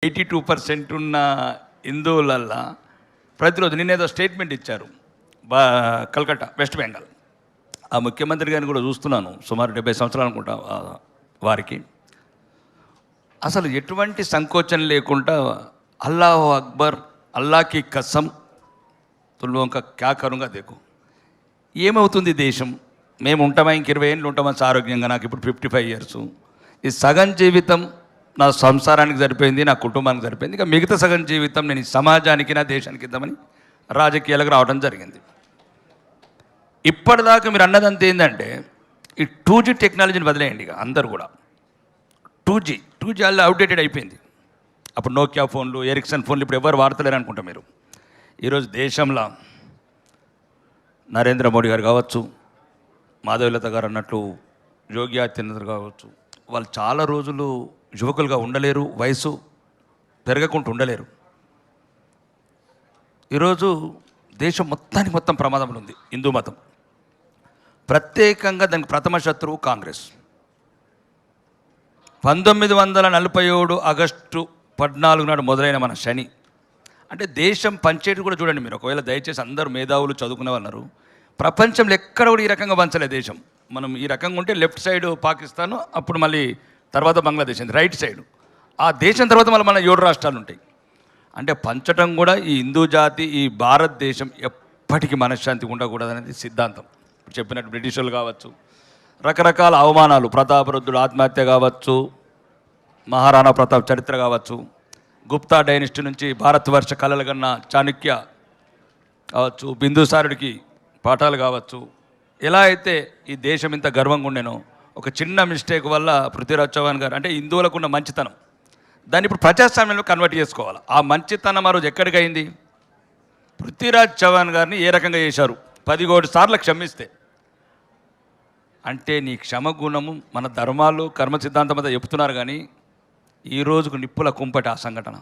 82% ఉన్న హిందువులల్లా ప్రతిరోజు నిన్నేదో స్టేట్మెంట్ ఇచ్చారు కల్కట్టా వెస్ట్ బెంగాల్. ఆ ముఖ్యమంత్రి గారిని కూడా చూస్తున్నాను, సుమారు 70 సంవత్సరాలు అనుకుంటా వారికి. అసలు ఎటువంటి సంకోచం లేకుండా అల్లాహు అక్బర్, అల్లాకి కసం, తుల్లోంక క్యా కరుంగా దేకు. ఏమవుతుంది దేశం? మేము ఉంటామా, ఇంక 20 ఏళ్ళు ఉంటామా ఆరోగ్యంగా? నాకు ఇప్పుడు 55 ఇయర్స్. ఈ సగం జీవితం నా సంసారానికి సరిపోయింది, నా కుటుంబానికి సరిపోయింది. ఇక మిగతా సగం జీవితం నేను ఈ సమాజానికి, నా దేశానికి ఇద్దామని రాజకీయాలకు రావడం జరిగింది. ఇప్పటిదాకా మీరు అన్నదంతా ఏంటంటే ఈ 2G టెక్నాలజీని వదిలేయండి. ఇక అందరూ కూడా 2G అలా అవుట్డేటెడ్ అయిపోయింది. అప్పుడు నోకియా ఫోన్లు, ఎరిక్సన్ ఫోన్లు ఇప్పుడు ఎవరు వాడతలేరు అనుకుంటా మీరు. ఈరోజు దేశంలో నరేంద్ర మోడీ గారు కావచ్చు, మాధవీలత గారు అన్నట్లు యోగి ఆదిత్యనాథ్ కావచ్చు, వాళ్ళు చాలా రోజులు యువకులుగా ఉండలేరు, వయసు పెరగకుండా ఉండలేరు. ఈరోజు దేశం మొత్తం ప్రమాదంలో ఉంది. హిందూ మతం ప్రత్యేకంగా దానికి ప్రథమ శత్రువు కాంగ్రెస్. 1947 ఆగస్టు 14 నాడు మొదలైన మన శని అంటే దేశం పంచేటి కూడా చూడండి మీరు. ఒకవేళ దయచేసి అందరూ మేధావులు చదువుకునే వాళ్ళు, ప్రపంచంలో ఎక్కడ కూడా ఈ రకంగా పంచలే దేశం. మనం ఈ రకంగా ఉంటే లెఫ్ట్ సైడ్ పాకిస్తాను, అప్పుడు మళ్ళీ తర్వాత బంగ్లాదేశ్ ఉంది రైట్ సైడ్. ఆ దేశం తర్వాత మళ్ళీ మన 7 రాష్ట్రాలు ఉంటాయి. అంటే పంచటం కూడా ఈ హిందూ జాతి, ఈ భారతదేశం ఎప్పటికీ మనశ్శాంతి ఉండకూడదు అనేది సిద్ధాంతం. చెప్పినట్టు బ్రిటిష్ వాళ్ళు కావచ్చు, రకరకాల అవమానాలు, ప్రతాపరుద్రుడు ఆత్మహత్య కావచ్చు, మహారాణా ప్రతాప్ చరిత్ర కావచ్చు, గుప్తా డైనస్టీ నుంచి భారతవర్ష కళలు కన్నా చాణక్య కావచ్చు, బిందుసారుడికి పాఠాలు కావచ్చు. ఎలా అయితే ఈ దేశం ఇంత గర్వంగా ఉండేనో, ఒక చిన్న మిస్టేక్ వల్ల పృథ్వీరాజ్ చౌహాన్ గారు, అంటే హిందువులకు ఉన్న మంచితనం, దాన్ని ఇప్పుడు ప్రజాస్వామ్యంలో కన్వర్ట్ చేసుకోవాలి. ఆ మంచితనం ఆ రోజు ఎక్కడికి అయింది? పృథ్వీరాజ్ చౌహాన్ గారిని ఏ రకంగా చేశారు? 10 కోట్ల సార్లు క్షమిస్తే. అంటే నీ క్షమగుణము మన ధర్మాలు, కర్మ సిద్ధాంతం అంతా చెప్తున్నారు. కానీ ఈ రోజుకు నిప్పుల కుంపటి ఆ సంఘటన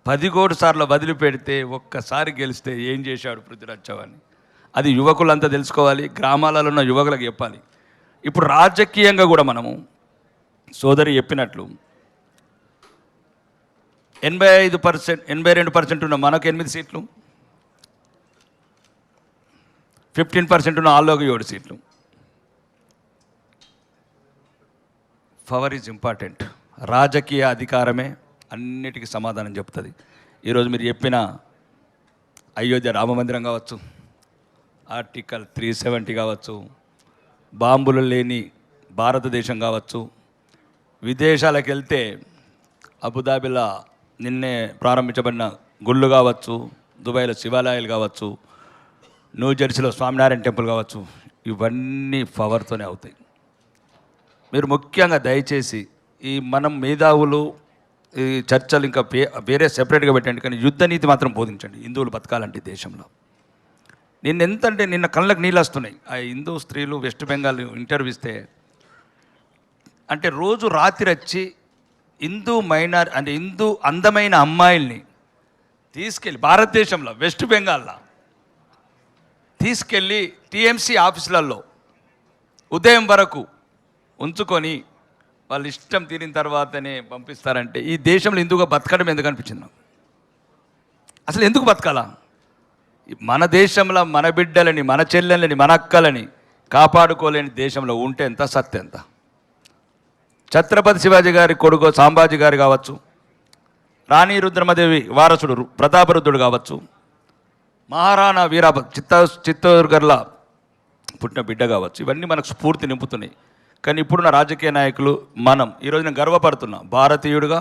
10 కోట్ల సార్లు వదిలిపెడితే ఒక్కసారి గెలిస్తే ఏం చేశాడు పృథ్వీరాజ్ చౌహాన్? అది యువకులంతా తెలుసుకోవాలి, గ్రామాలలో ఉన్న యువకులకు చెప్పాలి. ఇప్పుడు రాజకీయంగా కూడా మనము సోదరి చెప్పినట్లు 82% ఉన్న మనకు 8 సీట్లు, 15% ఉన్న ఆల్లోకి 7 సీట్లు. Power is important. రాజకీయ అధికారమే అన్నిటికీ సమాధానం చెప్తుంది. ఈరోజు మీరు చెప్పిన అయోధ్య రామ మందిరం కావచ్చు, ఆర్టికల్ 370 కావచ్చు, బాంబులు లేని భారతదేశం కావచ్చు, విదేశాలకు వెళ్తే అబుదాబిలో నిన్నే ప్రారంభించబడిన గుళ్ళు కావచ్చు, దుబాయ్లో శివాలయాలు కావచ్చు, న్యూజెర్సీలో స్వామినారాయణ టెంపుల్ కావచ్చు, ఇవన్నీ పవర్తోనే అవుతాయి. మీరు ముఖ్యంగా దయచేసి ఈ మనం మేధావులు ఈ చర్చలు ఇంకా వేరే సెపరేట్గా పెట్టండి, కానీ యుద్ధ నీతి మాత్రం బోధించండి. హిందువులు బతకాలంటే దేశంలో. నిన్న కళ్ళకు నీళ్ళు వస్తున్నాయి. ఆ హిందూ స్త్రీలు వెస్ట్ బెంగాల్ ఇంటర్వ్యూ ఇస్తే, అంటే రోజు రాత్రి వచ్చి హిందూ హిందూ అందమైన అమ్మాయిల్ని తీసుకెళ్ళి భారతదేశంలో వెస్ట్ బెంగాల్లో తీసుకెళ్ళి టీఎంసీ ఆఫీసులలో ఉదయం వరకు ఉంచుకొని వాళ్ళు ఇష్టం తీరిన తర్వాతనే పంపిస్తారంటే ఈ దేశంలో హిందూగా బతకడం ఎందుకు అనిపించింది నాకు? అసలు ఎందుకు బతకాలా? మన దేశంలో మన బిడ్డలని, మన చెల్లెళ్ళని, మన అక్కలని కాపాడుకోలేని దేశంలో ఉంటే ఎంత సత్యం ఎంత? ఛత్రపతి శివాజీ గారి కొడుకు సాంబాజీ గారు కావచ్చు, రాణి రుద్రమదేవి వారసుడు ప్రతాపరుద్రుడు కావచ్చు, మహారాణా వీరాప చిత్తూర్గర్ల పుట్టిన బిడ్డ కావచ్చు, ఇవన్నీ మనకు స్ఫూర్తి నింపుతున్నాయి. కానీ ఇప్పుడున్న రాజకీయ నాయకులు, మనం ఈరోజు నేను గర్వపడుతున్నా భారతీయుడిగా,